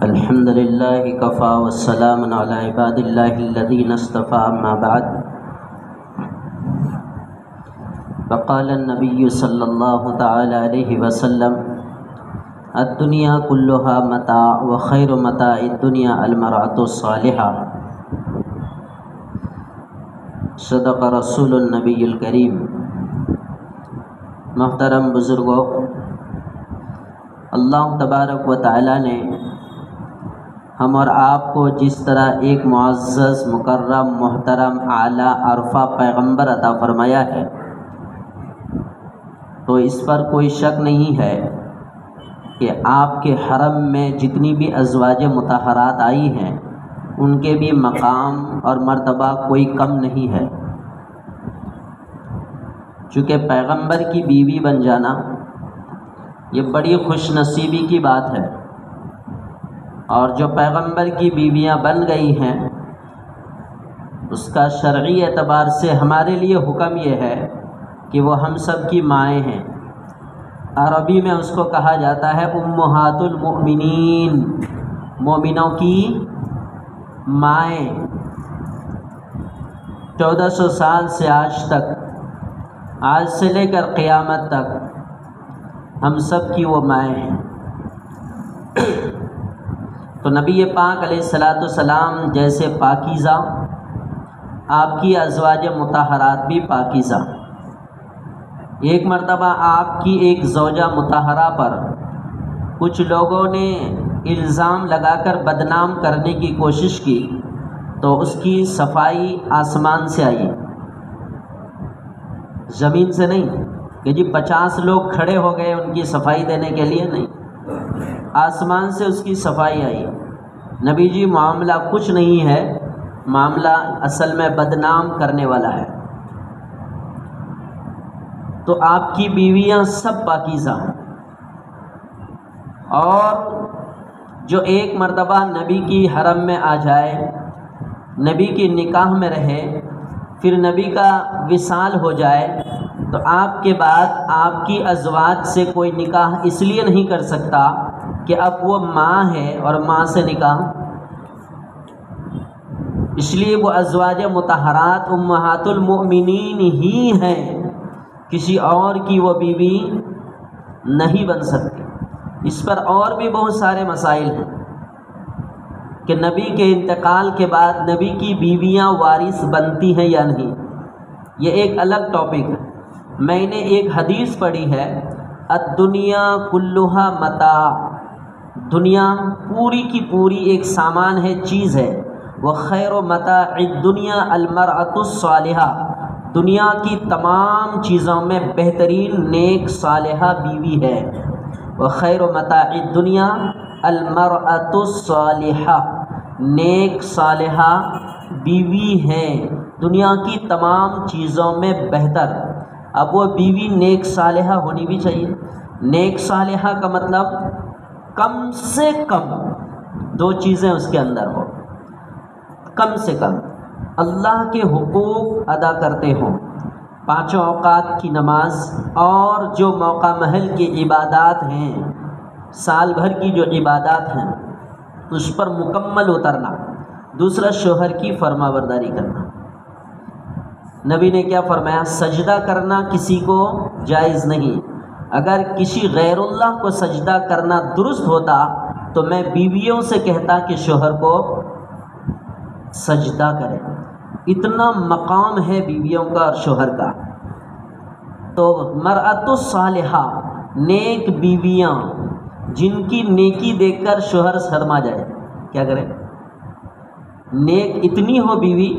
الحمدللہ کفا والسلام علی عباد اللہ الذین اصطفى اما بعد فقال النبی صلی اللہ تعالی علیہ وسلم الدنیا کلها متاع وخیر متاع الدنیا المرأة الصالحہ۔ صدق رسول النبی الکریم۔ محترم بزرگوں، اللہ تبارک و تعالی نے ہم اور آپ کو جس طرح ایک معزز، مکرم، محترم، اعلیٰ، عرفہ پیغمبر عطا فرمایا ہے، تو اس پر کوئی شک نہیں ہے کہ آپ کے حرم میں جتنی بھی ازواج مطہرات آئی ہیں ان کے بھی مقام اور مرتبہ کوئی کم نہیں ہے۔ چونکہ پیغمبر کی بیوی بن جانا یہ بڑی خوش نصیبی کی بات ہے، اور جو پیغمبر کی بیویاں بن گئی ہیں اس کا شرعی اعتبار سے ہمارے لیے حکم یہ ہے کہ وہ ہم سب کی مائیں ہیں۔ عربی میں اس کو کہا جاتا ہے امہات المؤمنین، مومنوں کی مائیں۔ 1400 سال سے آج تک، آج سے لے کر قیامت تک ہم سب کی وہ مائیں ہیں۔ تو نبی پاک علیہ السلام جیسے پاکیزہ، آپ کی ازواج مطہرات بھی پاکیزہ۔ ایک مرتبہ آپ کی ایک زوجہ مطہرہ پر کچھ لوگوں نے الزام لگا کر بدنام کرنے کی کوشش کی، تو اس کی صفائی آسمان سے آئی، زمین سے نہیں کہ جی 50 لوگ کھڑے ہو گئے ان کی صفائی دینے کے لیے، نہیں، آسمان سے اس کی صفائی آئی۔ نبی جی معاملہ کچھ نہیں ہے، معاملہ اصل میں بدنام کرنے والا ہے۔ تو آپ کی بیویاں سب پاکیزہ ہیں، اور جو ایک مرتبہ نبی کی حرم میں آ جائے، نبی کی نکاح میں رہے، پھر نبی کا وصال ہو جائے، تو آپ کے بعد آپ کی ازواج سے کوئی نکاح اس لیے نہیں کر سکتا کہ اب وہ ماں ہے اور ماں سے نکاح، اس لیے وہ ازواج مطہرات امہات المؤمنین ہی ہیں، کسی اور کی وہ بیوی نہیں بن سکتی۔ اس پر اور بھی بہت سارے مسائل ہیں کہ نبی کے انتقال کے بعد نبی کی بیویاں وارث بنتی ہیں یا نہیں، یہ ایک الگ ٹاپک ہے۔ میں نے ایک حدیث پڑھی ہے، الدنیا کلھا متاع، دنیا پوری کی پوری ایک سامان ہے، چیز ہے، وخیر متاع الدنیا المرأة الصالحہ، دنیا کی تمام چیزوں میں بہترین نیک صالحہ بیوی ہے۔ وخیر متاع الدنیا المرأة الصالحہ، نیک صالحہ بیوی ہے دنیا کی تمام چیزوں میں بہتر۔ اب وہ بیوی نیک صالحہ ہونی بھی چاہیے۔ نیک صالحہ کا مطلب کم سے کم 2 چیزیں اس کے اندر ہو، کم سے کم اللہ کے حقوق ادا کرتے ہوں، 5 اوقات کی نماز اور جو موقع محل کی عبادات ہیں، سال بھر کی جو عبادات ہیں اس پر مکمل اترنا۔ دوسرا، شوہر کی فرما برداری کرنا۔ نبی نے کیا فرمایا؟ سجدہ کرنا کسی کو جائز نہیں۔ اگر کسی غیر اللہ کو سجدہ کرنا درست ہوتا تو میں بیویوں سے کہتا کہ شوہر کو سجدہ کرے۔ اتنا مقام ہے بیویوں کا اور شوہر کا۔ تو مرأۃ الصالحہ، نیک بیویاں جن کی نیکی دیکھ کر شوہر شرما جائے، کیا کرے؟ نیک اتنی ہو بیوی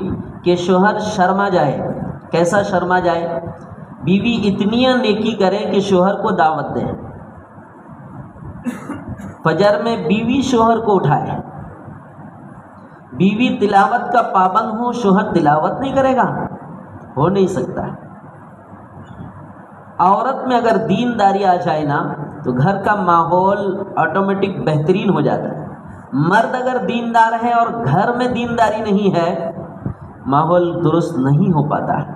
کہ شوہر شرما جائے۔ کیسا شرما جائے؟ بیوی اتنی نیکی کرے کہ شوہر کو دعوت دے، فجر میں بیوی شوہر کو اٹھائے، بیوی تلاوت کا پابند ہو، شوہر تلاوت نہیں کرے گا؟ ہو نہیں سکتا ہے۔ عورت میں اگر دینداری آ جائے نا تو گھر کا ماحول آٹومیٹک بہترین ہو جاتا ہے۔ مرد اگر دیندار ہے اور گھر میں دینداری نہیں ہے، ماحول درست نہیں ہو پاتا ہے۔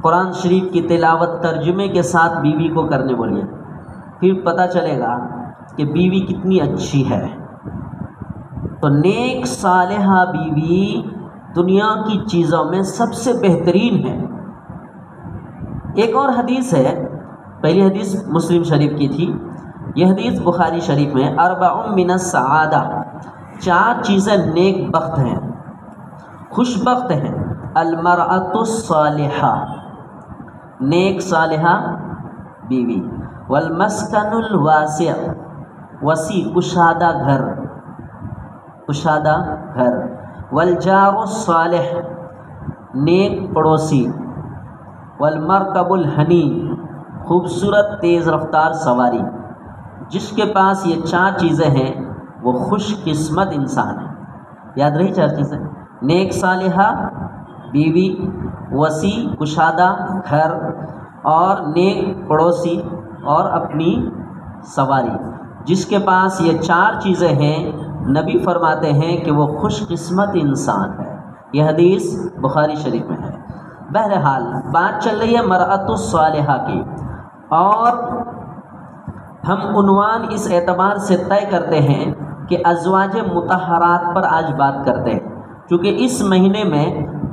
قرآن شریف کی تلاوت ترجمے کے ساتھ بیوی کو کرنے بولیے، پھر پتہ چلے گا کہ بیوی کتنی اچھی ہے۔ تو نیک صالحہ بیوی دنیا کی چیزوں میں سب سے بہترین ہے۔ ایک اور حدیث ہے، پہلی حدیث مسلم شریف کی تھی، یہ حدیث بخاری شریف میں، اربع من السعادہ، 4 چیزیں نیک بخت ہیں، خوش بخت ہیں۔ المرأۃ الصالحہ، نیک صالحہ بیوی، والمسکن الواسع، وسیع کشادہ گھر، کشادہ گھر، والجار الصالح، نیک پڑوسی، والمرکب الحنی، خوبصورت تیز رفتار سواری۔ جس کے پاس یہ 4 چیزیں ہیں وہ خوش قسمت انسان ہے۔ یاد رہی 4 چیزیں؟ نیک صالحہ بیوی، وسیع کشادہ گھر، اور نیک پڑوسی، اور اپنی سواری۔ جس کے پاس یہ 4 چیزیں ہیں، نبی فرماتے ہیں کہ وہ خوش قسمت انسان ہے۔ یہ حدیث بخاری شریف میں ہے۔ بہرحال بات چل رہی ہے مرأۃ الصالحہ کی، اور ہم عنوان اس اعتبار سے طے کرتے ہیں کہ ازواج مطہرات پر آج بات کرتے ہیں، کیونکہ اس مہینے میں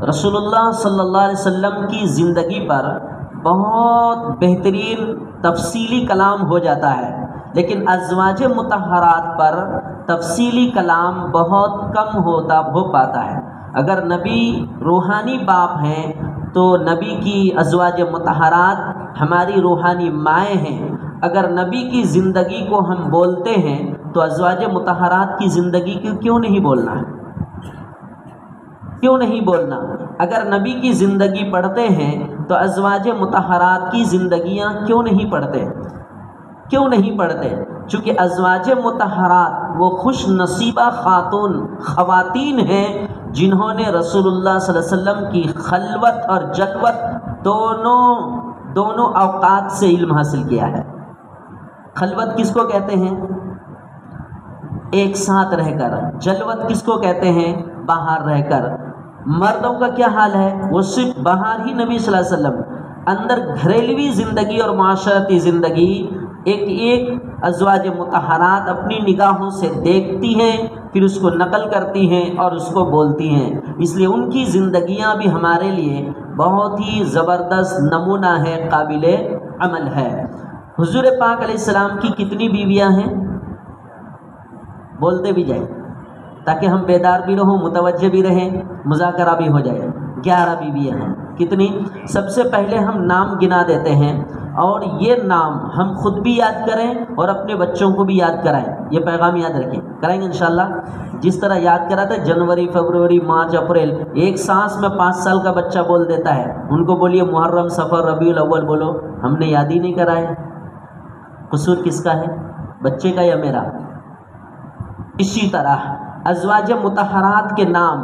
رسول اللہ صلی اللہ علیہ وسلم کی زندگی پر بہت بہترین تفصیلی کلام ہو جاتا ہے، لیکن ازواج مطہرات پر تفصیلی کلام بہت کم ہو پاتا ہے۔ اگر نبی روحانی باپ ہیں تو نبی کی ازواج مطہرات ہماری روحانی مائیں ہیں۔ اگر نبی کی زندگی کو ہم بولتے ہیں تو ازواج مطہرات کی زندگی کو کیوں نہیں بولنا ہے؟ کیوں نہیں بولنا؟ اگر نبی کی زندگی پڑھتے ہیں تو ازواج مطہرات کی زندگیاں کیوں نہیں پڑھتے؟ کیوں نہیں پڑھتے؟ چونکہ ازواج مطہرات وہ خوش نصیبہ خواتین ہیں جنہوں نے رسول اللہ صلی اللہ علیہ وسلم کی خلوت اور جلوت دونوں اوقات سے علم حاصل کیا ہے۔ خلوت کس کو کہتے ہیں؟ ایک ساتھ رہ کر۔ جلوت کس کو کہتے ہیں؟ باہر رہ کر۔ مردوں کا کیا حال ہے؟ وہ صرف باہر ہی نبی صلی اللہ علیہ وسلم، اندر گھریلوی زندگی اور معاشرتی زندگی ایک ازواج مطہرات اپنی نگاہوں سے دیکھتی ہیں، پھر اس کو نقل کرتی ہیں اور اس کو بولتی ہیں۔ اس لیے ان کی زندگیاں بھی ہمارے لیے بہت ہی زبردست نمونہ ہے، قابل عمل ہے۔ حضور پاک علیہ السلام کی کتنی بیویاں ہیں؟ بولتے بھی جائیں تاکہ ہم بیدار بھی رہوں، متوجہ بھی رہیں، مذاکرہ بھی ہو جائے۔ 11 بیویاں ہیں۔ کتنی؟ سب سے پہلے ہم نام گنا دیتے ہیں، اور یہ نام ہم خود بھی یاد کریں اور اپنے بچوں کو بھی یاد کرائیں۔ یہ پیغام یاد رکھیں، کرائیں گے انشاءاللہ۔ جس طرح یاد کرا تھا جنوری، فروری، مارچ، اپریل، ایک سانس میں 5 سال کا بچہ بول دیتا ہے، ان کو بولیے محرم، صفر، ربیع الاول بولو، ہم نے یاد ہی نہیں کرائے۔ قصور کس کا ہے؟ بچے کا یا میرا؟ اسی طرح ازواج مطہرات کے نام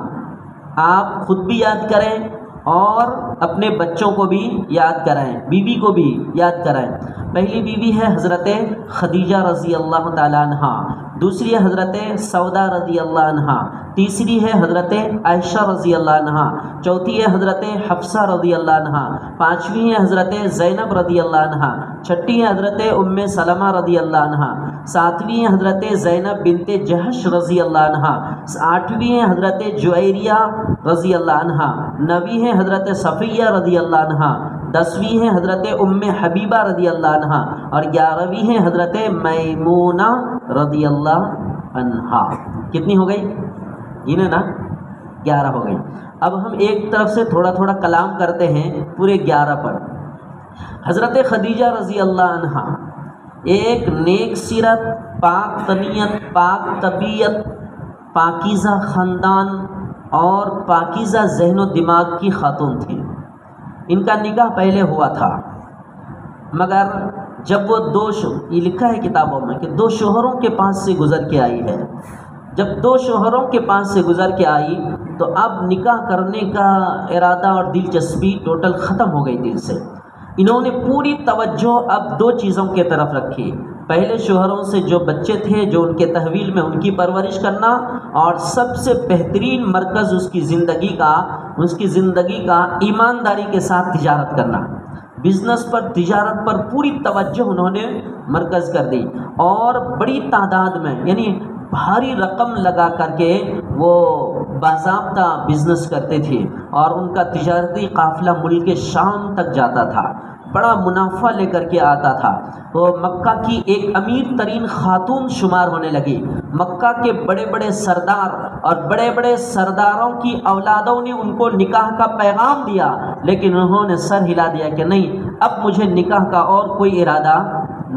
آپ خود بھی یاد کریں اور اپنے بچوں کو بھی یاد کرائیں، بیوی کو بھی یاد کرائیں۔ پہلی بیوی ہے حضرت خدیجہ رضی اللہ تعالیٰ عنہ، دوسری ہے حضرت سودا رضی اللہ عنہ، تیسری ہے حضرت عائشہ رضی اللہ عنہ، چوتھی ہے حضرت حفصہ رضی اللہ عنہ، پانچویں ہے حضرت زینب رضی اللہ عنہ، چھٹی ہے حضرت ام سلمہ رضی اللہ عنہ، ساتویں ہے حضرت زینب بنت جہش رضی اللہ عنہ، آٹھویں ہے حضرت جویریہ رضی اللہ عنہ، نویں ہے حضرت صفیہ رضی اللہ عنہ، 10ویں ہے حضرت ام حبیبہ رضی اللہ عنہ، اور 11ویں ہے حضرت میمونہ رضی اللہ عنہ۔ کتنی ہو گئی؟ گنے نا، 11 ہو گئی۔ اب ہم ایک طرف سے تھوڑا تھوڑا کلام کرتے ہیں پورے 11 پر۔ حضرت خدیجہ رضی اللہ عنہ ایک نیک سیرت، پاک طبیعت، پاک طبیعت، پاکیزہ خاندان اور پاکیزہ ذہن و دماغ کی خاتون تھی۔ ان کا نکاح پہلے ہوا تھا، مگر جب وہ یہ لکھا ہے کتابوں میں کہ 2 شوہروں کے پاس سے گزر کے آئی ہے، جب 2 شوہروں کے پاس سے گزر کے آئی تو اب نکاح کرنے کا ارادہ اور دلچسپی ٹوٹل ختم ہو گئی دل سے۔ انہوں نے پوری توجہ اب 2 چیزوں کی طرف رکھی، پہلے شوہروں سے جو بچے تھے جو ان کے تحویل میں ان کی پرورش کرنا، اور سب سے بہترین مرکز اس کی زندگی کا ایمانداری کے ساتھ تجارت کرنا، بزنس پر، تجارت پر پوری توجہ انہوں نے مرکز کر دی، اور بڑی تعداد میں یعنی بھاری رقم لگا کر کے وہ باضابطہ بزنس کرتے تھے، اور ان کا تجارتی قافلہ ملک شام تک جاتا تھا، بڑا منافع لے کر کے آتا تھا۔ وہ مکہ کی ایک امیر ترین خاتون شمار ہونے لگی۔ مکہ کے بڑے بڑے سردار اور بڑے بڑے سرداروں کی اولادوں نے ان کو نکاح کا پیغام دیا، لیکن انہوں نے سر ہلا دیا کہ نہیں، اب مجھے نکاح کا اور کوئی ارادہ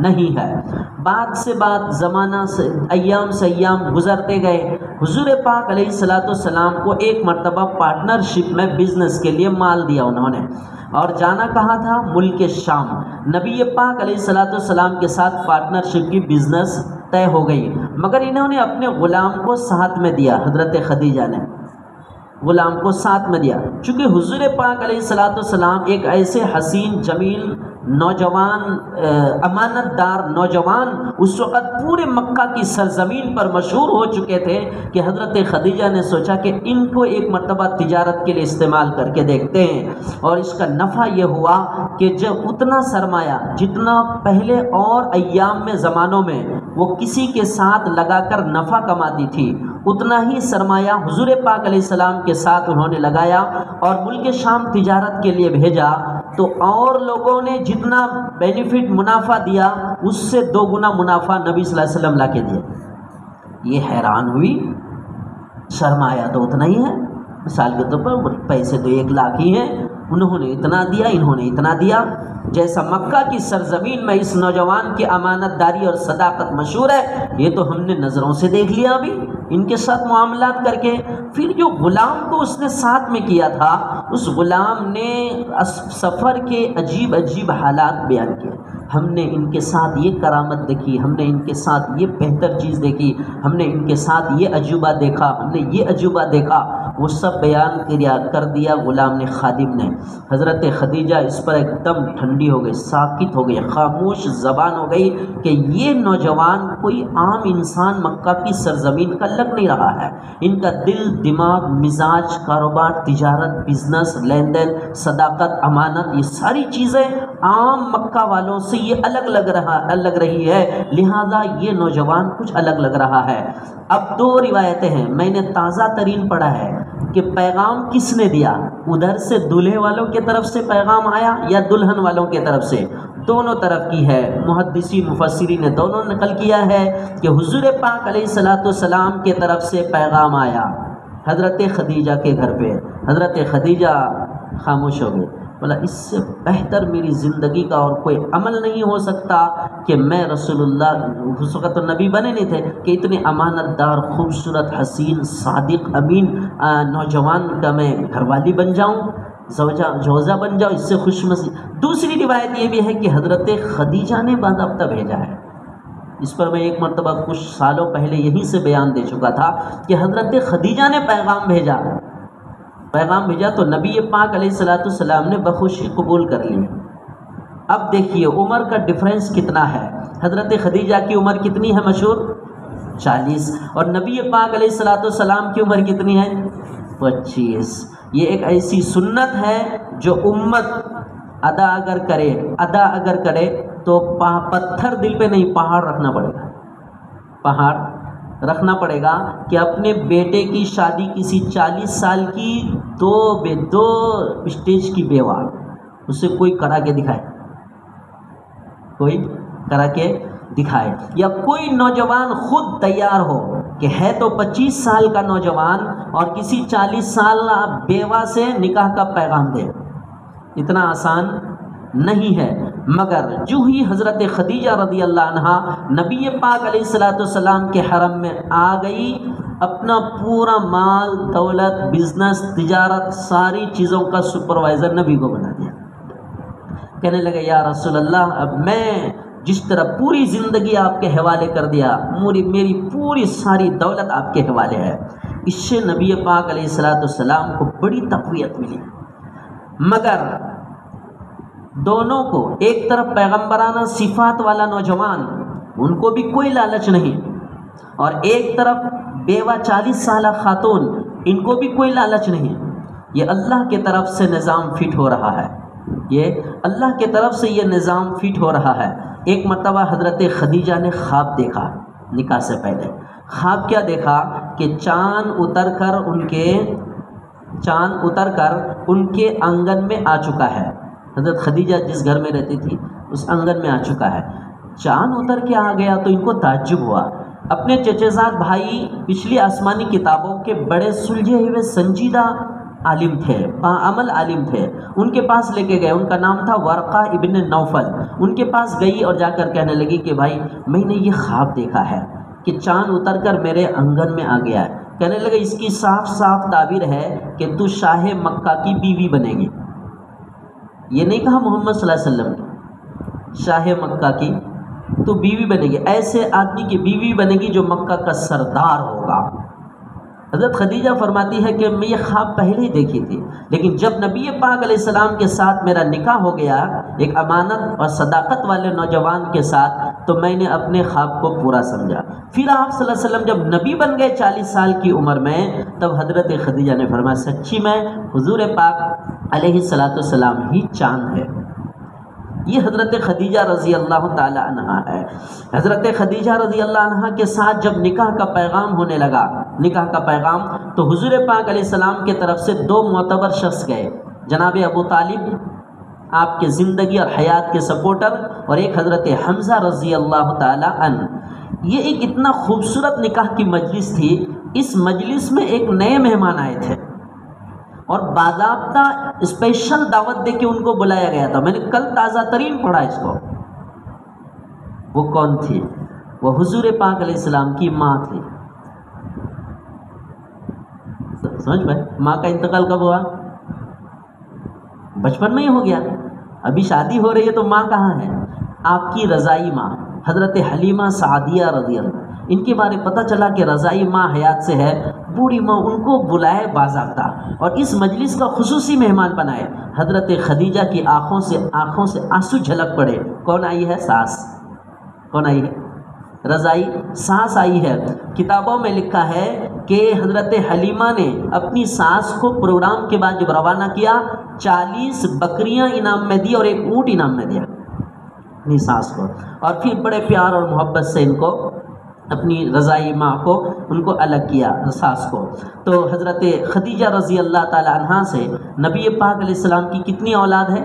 نہیں ہے۔ بعد سے بعد زمانہ سے ایام گزرتے گئے۔ حضور پاک علیہ الصلوۃ والسلام کو ایک مرتبہ پارٹنرشپ میں بزنس کے لیے مال دیا انہوں نے، اور جانا کہاں تھا؟ ملک شام۔ نبی پاک علیہ الصلوۃ والسلام کے ساتھ پارٹنرشپ کی بزنس طے ہو گئی، مگر انہوں نے اپنے غلام کو ساتھ میں دیا، حضرت خدیجہ نے غلام کو ساتھ میں دیا، چونکہ حضور پاک علیہ الصلوۃ والسلام ایک ایسے حسین جمیل نوجوان، امانت دار نوجوان اس وقت پورے مکہ کی سرزمین پر مشہور ہو چکے تھے کہ حضرت خدیجہ نے سوچا کہ ان کو ایک مرتبہ تجارت کے لیے استعمال کر کے دیکھتے ہیں، اور اس کا نفع یہ ہوا کہ جب اتنا سرمایہ جتنا پہلے اور ایام میں زمانوں میں وہ کسی کے ساتھ لگا کر نفع کماتی تھی، اتنا ہی سرمایہ حضور پاک علیہ السلام کے ساتھ انہوں نے لگایا اور ملک شام تجارت کے لیے بھیجا، تو اور لوگوں نے جتنا بینیفٹ منافع دیا اس سے 2 گنا منافع نبی صلی اللہ علیہ وسلم لا کے دیا۔ یہ حیران ہوئی، سرمایہ تو اتنا ہی ہے، مثال کے طور پر پیسے تو 1 لاکھ ہی ہیں، انہوں نے اتنا دیا، انہوں نے اتنا دیا۔ جیسا مکہ کی سرزمین میں اس نوجوان کی امانت داری اور صداقت مشہور ہے، یہ تو ہم نے نظروں سے دیکھ لیا ابھی ان کے ساتھ معاملات کر کے۔ پھر جو غلام کو اس نے ساتھ میں کیا تھا، اس غلام نے سفر کے عجیب حالات بیان کیے، ہم نے ان کے ساتھ یہ کرامت دیکھی، ہم نے ان کے ساتھ یہ بہتر چیز دیکھی، ہم نے ان کے ساتھ یہ عجوبہ دیکھا، ہم نے یہ عجوبہ دیکھا، وہ سب بیان کر دیا غلام نے، خادم نے۔ حضرت خدیجہ اس پر ایک دم ٹھنڈی ہو گئی، ساکت ہو گئی، خاموش زبان ہو گئی کہ یہ نوجوان کوئی عام انسان مکہ کی سرزمین کا لگ نہیں رہا ہے، ان کا دل، دماغ، مزاج، کاروبار، تجارت، بزنس، لین دین، صداقت، امانت، یہ ساری چیزیں عام مکہ والوں سے یہ الگ لگ رہی ہے، لہذا یہ نوجوان کچھ الگ لگ رہا ہے۔ اب 2 روایتیں ہیں، میں نے تازہ ترین پڑھا ہے کہ پیغام کس نے دیا، ادھر سے دولہے والوں کی طرف سے پیغام آیا یا دلہن والوں کی طرف سے؟ دونوں طرف کی ہے، محدثین مفسرین نے دونوں نقل کیا ہے کہ حضور پاک علیہ الصلوۃ والسلام کی طرف سے پیغام آیا حضرت خدیجہ کے گھر پہ۔ حضرت خدیجہ خاموش ہو گئی، بولا اس سے بہتر میری زندگی کا اور کوئی عمل نہیں ہو سکتا کہ میں رسول اللہ، اس وقت تو نبی بنے نہیں تھے، کہ اتنے امانت دار، خوبصورت، حسین، صادق، امین نوجوان کا میں گھر والی بن جاؤں، جوزہ بن جاؤں، اس سے خوش نصیب۔ دوسری روایت یہ بھی ہے کہ حضرت خدیجہ نے باضابطہ بھیجا ہے، اس پر میں ایک مرتبہ کچھ سالوں پہلے یہیں سے بیان دے چکا تھا کہ حضرت خدیجہ نے پیغام بھیجا تو نبی پاک علیہ الصلوۃ والسلام نے بخوشی قبول کر لی۔ اب دیکھیے عمر کا ڈفرینس کتنا ہے، حضرت خدیجہ کی عمر کتنی ہے مشہور؟ 40، اور نبی پاک علیہ الصلوۃ والسلام کی عمر کتنی ہے؟ 25۔ یہ ایک ایسی سنت ہے جو امت ادا اگر کرے تو پتھر دل پہ نہیں، پہاڑ رکھنا پڑے گا کہ اپنے بیٹے کی شادی کسی 40 سال کی دو اسٹیج کی بیوہ، اسے کوئی کرا کے دکھائے، یا کوئی نوجوان خود تیار ہو کہ ہے تو 25 سال کا نوجوان اور کسی 40 سال بیوہ سے نکاح کا پیغام دے، اتنا آسان نہیں ہے۔ مگر جو ہی حضرت خدیجہ رضی اللہ عنہا نبی پاک علیہ الصلوۃ والسلام کے حرم میں آ گئی، اپنا پورا مال، دولت، بزنس، تجارت، ساری چیزوں کا سپروائزر نبی کو بنا دیا۔ کہنے لگے یا رسول اللہ، اب میں جس طرح پوری زندگی آپ کے حوالے کر دیا، میری پوری ساری دولت آپ کے حوالے ہے۔ اس سے نبی پاک علیہ السلام کو بڑی تقویت ملی۔ مگر دونوں کو، ایک طرف پیغمبرانہ صفات والا نوجوان، ان کو بھی کوئی لالچ نہیں، اور ایک طرف بیوہ 40 سالہ خاتون، ان کو بھی کوئی لالچ نہیں۔ یہ اللہ کی طرف سے نظام فٹ ہو رہا ہے، یہ اللہ کی طرف سے یہ نظام فٹ ہو رہا ہے۔ ایک مرتبہ حضرت خدیجہ نے خواب دیکھا نکاح سے پہلے۔ خواب کیا دیکھا کہ چاند اتر کر ان کے آنگن میں آ چکا ہے۔ حضرت خدیجہ جس گھر میں رہتی تھی اس آنگن میں آ چکا ہے۔ چاند اتر کے آ گیا تو ان کو تعجب ہوا۔ اپنے چچے زاد بھائی پچھلی آسمانی کتابوں کے بڑے سلجھے ہوئے سنجیدہ عالم تھے، باعمل عالم تھے، ان کے پاس لے کے گئے۔ ان کا نام تھا ورقہ ابن نوفل۔ ان کے پاس گئی اور جا کر کہنے لگی کہ بھائی میں نے یہ خواب دیکھا ہے کہ چاند اتر کر میرے آنگن میں آ گیا ہے۔ کہنے لگے اس کی صاف صاف تعبیر ہے کہ تو شاہ مکہ کی بیوی بنے گی۔ یہ نہیں کہا محمد صلی اللہ علیہ وسلم کی، شاہ مکہ کی تو بیوی بنے گی، ایسے آدمی کی بیوی بنے گی جو مکہ کا سردار ہوگا۔ حضرت خدیجہ فرماتی ہے کہ میں یہ خواب پہلے ہی دیکھی تھی، لیکن جب نبی پاک علیہ السلام کے ساتھ میرا نکاح ہو گیا ایک امانت اور صداقت والے نوجوان کے ساتھ، تو میں نے اپنے خواب کو پورا سمجھا۔ پھر آپ صلی اللہ علیہ وسلم جب نبی بن گئے 40 سال کی عمر میں، تب حضرت خدیجہ نے فرمایا سچی میں حضور پاک علیہ السلام ہی چاند ہے۔ یہ حضرت خدیجہ رضی اللہ تعالی عنہ ہے۔ حضرت خدیجہ رضی اللہ عنہ کے ساتھ جب نکاح کا پیغام ہونے لگا، نکاح کا پیغام، تو حضور پاک علیہ السلام کی طرف سے 2 معتبر شخص گئے، جناب ابو طالب آپ کے زندگی اور حیات کے سپورٹر، اور ایک حضرت حمزہ رضی اللہ تعالی عنہ۔ یہ ایک اتنا خوبصورت نکاح کی مجلس تھی، اس مجلس میں ایک نئے مہمان آئے تھے اور باضابطہ اسپیشل دعوت دے کے ان کو بلایا گیا تھا۔ میں نے کل تازہ ترین پڑھا اس کو۔ وہ کون تھی؟ وہ حضور پاک علیہ السلام کی ماں تھی۔ سمجھ میں؟ ماں کا انتقال کب ہوا؟ بچپن میں ہی ہو گیا، ابھی شادی ہو رہی ہے تو ماں کہاں ہے؟ آپ کی رضائی ماں حضرت حلیمہ سعدیہ رضی اللہ، ان کے بارے پتہ چلا کہ رضائی ماں حیات سے ہے، بوڑھی ماں، ان کو بلائے باضابطہ اور اس مجلس کا خصوصی مہمان بنائے۔ حضرت خدیجہ کی آنکھوں سے آنسو جھلک پڑے۔ کون آئی ہے؟ ساس۔ کون آئی ہے؟ رضائی ساس آئی ہے۔ کتابوں میں لکھا ہے کہ حضرت حلیمہ نے اپنی ساس کو پروگرام کے بعد جب روانہ کیا 40 بکریاں انعام میں دی اور ایک اونٹ انعام میں دیا اپنی ساس کو، اور پھر بڑے پیار اور محبت سے ان کو، اپنی رضائی ماں کو، ان کو الگ کیا ساس کو۔ تو حضرت خدیجہ رضی اللہ تعالی عنہا سے نبی پاک علیہ السلام کی کتنی اولاد ہے؟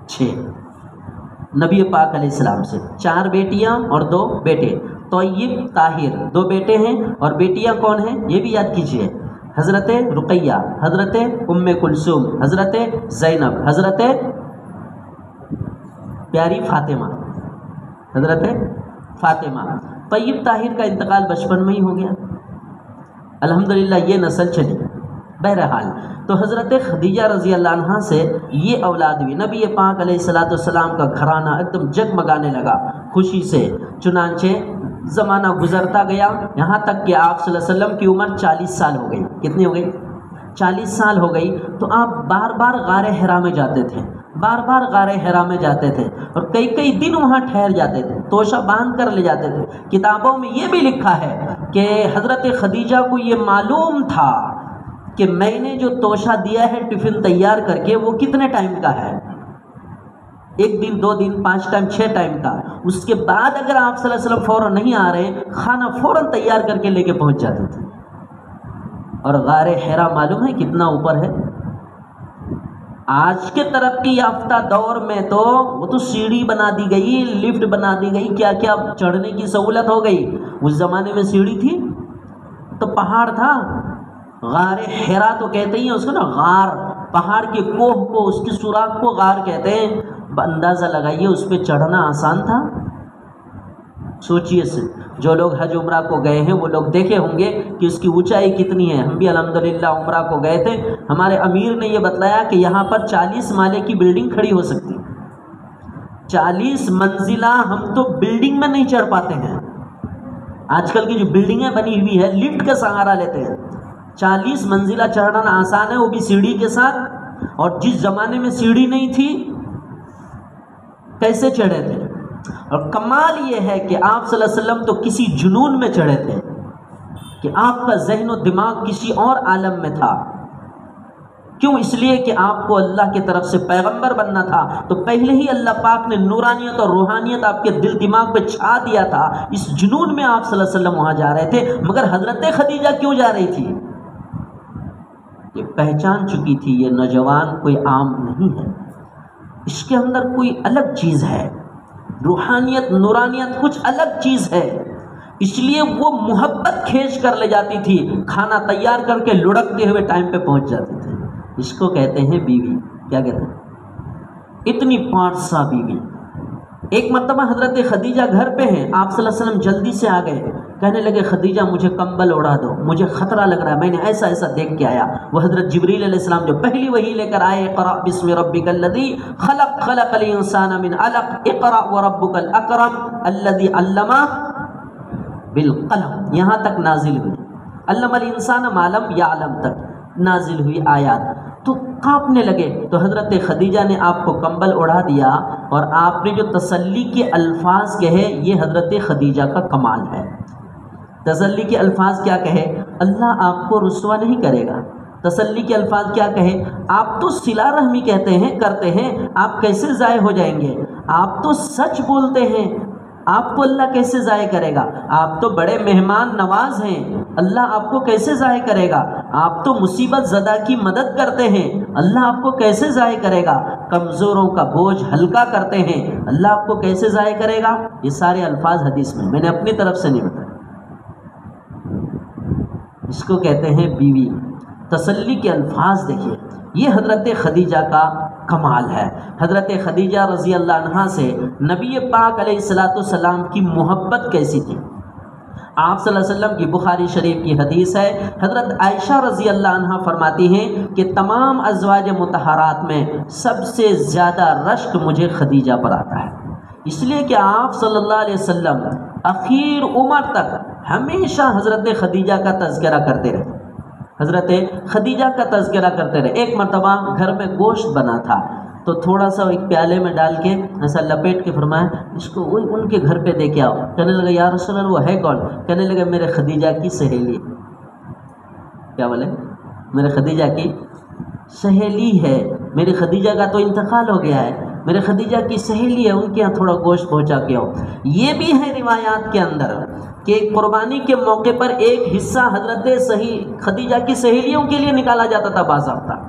6۔ نبی پاک علیہ السلام سے 4 بیٹیاں اور 2 بیٹے، طیب، طاہر، 2 بیٹے ہیں، اور بیٹیاں کون ہیں یہ بھی یاد کیجئے، حضرت رقیہ، حضرت ام کلثوم، حضرت زینب، حضرت پیاری فاطمہ، حضرت فاطمہ۔ طیب طاہر کا انتقال بچپن میں ہی ہو گیا، الحمدللہ یہ نسل چلی۔ بہرحال تو حضرت خدیجہ رضی اللہ عنہ سے یہ اولاد ہوئی۔ نبی پاک علیہ السلام کا گھرانہ ایک دم جگمگانے لگا خوشی سے۔ چنانچہ زمانہ گزرتا گیا، یہاں تک کہ آپ صلی اللہ علیہ وسلم کی عمر 40 سال ہو گئی۔ کتنی ہو گئی؟ 40 سال ہو گئی۔ تو آپ بار بار غار حرا میں جاتے تھے، بار بار غار حرا میں جاتے تھے، اور کئی دن وہاں ٹھہر جاتے تھے، توشہ باندھ کر لے جاتے تھے۔ کتابوں میں یہ بھی لکھا ہے کہ حضرت خدیجہ کو یہ معلوم تھا کہ میں نے جو توشہ دیا ہے ٹفن تیار کر کے وہ کتنے ٹائم کا ہے، 1 دن 2 دن 5 ٹائم 6 ٹائم کا۔ اس کے بعد اگر آپ صلی اللہ علیہ وسلم فوراً نہیں آ رہے، کھانا فوراً تیار کر کے لے کے پہنچ جاتے تھے۔ اور غار حرا معلوم ہے کتنا اوپر ہے؟ آج کے ترقی یافتہ دور میں تو وہ تو سیڑھی بنا دی گئی، لفٹ بنا دی گئی، کیا کیا چڑھنے کی سہولت ہو گئی۔ اس زمانے میں سیڑھی تھی تو پہاڑ تھا۔ غار حرا تو کہتے ہی ہیں اس کو نا، غار، پہاڑ کے کوہ کو، اس کی سوراخ کو غار کہتے ہیں۔ اندازہ لگائیے اس پہ چڑھنا آسان تھا؟ سوچئے سے، جو لوگ حج عمرہ کو گئے ہیں وہ لوگ دیکھے ہوں گے کہ اس کی اونچائی کتنی ہے۔ ہم بھی الحمدللہ عمرہ کو گئے تھے، ہمارے امیر نے یہ بتلایا کہ یہاں پر 40 مالے کی بلڈنگ کھڑی ہو سکتی، 40 منزلہ ہم تو بلڈنگ میں نہیں چڑھ پاتے ہیں. آج کل کی جو بلڈنگیں بنی ہوئی ہے لفٹ کا سہارا لیتے ہیں. 40 منزلہ چڑھنا آسان ہے، وہ بھی سیڑھی کے ساتھ. اور جس زمانے میں سیڑھی نہیں تھی کیسے چڑھے تھے. اور کمال یہ ہے کہ آپ صلی اللہ علیہ وسلم تو کسی جنون میں چڑھے تھے کہ آپ کا ذہن و دماغ کسی اور عالم میں تھا. کیوں؟ اس لیے کہ آپ کو اللہ کی طرف سے پیغمبر بننا تھا، تو پہلے ہی اللہ پاک نے نورانیت اور روحانیت آپ کے دل دماغ پہ چھا دیا تھا. اس جنون میں آپ صلی اللہ علیہ وسلم وہاں جا رہے تھے. مگر حضرت خدیجہ کیوں جا رہی تھی؟ یہ پہچان چکی تھی یہ نوجوان کوئی عام نہیں ہے، اس کے اندر کوئی الگ چیز ہے، روحانیت نورانیت کچھ الگ چیز ہے. اس لیے وہ محبت کھینچ کر لے جاتی تھی، کھانا تیار کر کے لڑکتے ہوئے ٹائم پہ پہنچ جاتی تھی. اس کو کہتے ہیں بیوی. کیا کہتے ہیں؟ اتنی پارسا بیوی. ایک مرتبہ حضرت خدیجہ گھر پہ ہیں، آپ صلی اللہ علیہ وسلم جلدی سے آ گئے. کہنے لگے خدیجہ مجھے کمبل اڑا دو، مجھے خطرہ لگ رہا ہے، میں نے ایسا ایسا دیکھ کے آیا. وہ حضرت جبریل علیہ السلام جو پہلی وحی لے کر آئے، اقرأ بسم ربک الذی خلق خلق الانسان من علق اقرأ وربک الاکرم الذی علم بالقلم، یہاں تک نازل ہوئی. علم الانسان ما لم یعلم تک نازل ہوئی آیات. تو کانپنے لگے. تو حضرت خدیجہ نے آپ کو کمبل اڑا دیا، اور آپ نے جو تسلی کے الفاظ کہے یہ حضرت خدیجہ کا کمال ہے. تسلی کے الفاظ کیا کہے؟ اللہ آپ کو رسوا نہیں کرے گا. تسلی کے الفاظ کیا کہے؟ آپ تو صلہ رحمی کہتے ہیں کرتے ہیں، آپ کیسے ضائع ہو جائیں گے؟ آپ تو سچ بولتے ہیں، آپ کو اللہ کیسے ضائع کرے گا؟ آپ تو بڑے مہمان نواز ہیں، اللہ آپ کو کیسے ضائع کرے گا؟ آپ تو مصیبت زدہ کی مدد کرتے ہیں، اللہ آپ کو کیسے ضائع کرے گا؟ کمزوروں کا بوجھ ہلکا کرتے ہیں، اللہ آپ کو کیسے ضائع کرے گا؟ یہ سارے الفاظ حدیث میں نے اپنی طرف سے نہیں بتایا. اس کو کہتے ہیں بیوی. تسلی کے الفاظ دیکھیے، یہ حضرت خدیجہ کا کمال ہے. حضرت خدیجہ رضی اللہ عنہا سے نبی پاک علیہ الصلوۃ والسلام کی محبت کیسی تھی؟ آپ صلی اللہ علیہ وسلم کی بخاری شریف کی حدیث ہے، حضرت عائشہ رضی اللہ عنہا فرماتی ہیں کہ تمام ازواج مطہرات میں سب سے زیادہ رشک مجھے خدیجہ پر آتا ہے. اس لیے کہ آپ صلی اللہ علیہ وسلم اخیر عمر تک ہمیشہ حضرت خدیجہ کا تذکرہ کرتے رہے، حضرت خدیجہ کا تذکرہ کرتے رہے. ایک مرتبہ گھر میں گوشت بنا تھا، تو تھوڑا سا ایک پیالے میں ڈال کے ایسا لپیٹ کے فرمایا اس کو وہی ان کے گھر پہ دے کے آؤ. کہنے لگا یا رسول اللہ وہ ہے کون؟ کہنے لگا میرے خدیجہ کی سہیلی. کیا بولے؟ میرے خدیجہ کی سہیلی ہے، میرے خدیجہ کا تو انتقال ہو گیا ہے، میرے خدیجہ کی سہیلی ہے، ان کے یہاں تھوڑا گوشت پہنچا کے آؤ. یہ بھی ہے روایات کے اندر کہ قربانی کے موقع پر ایک حصہ حضرت خدیجہ کی سہیلیوں کے لیے نکالا جاتا تھا باضابطہ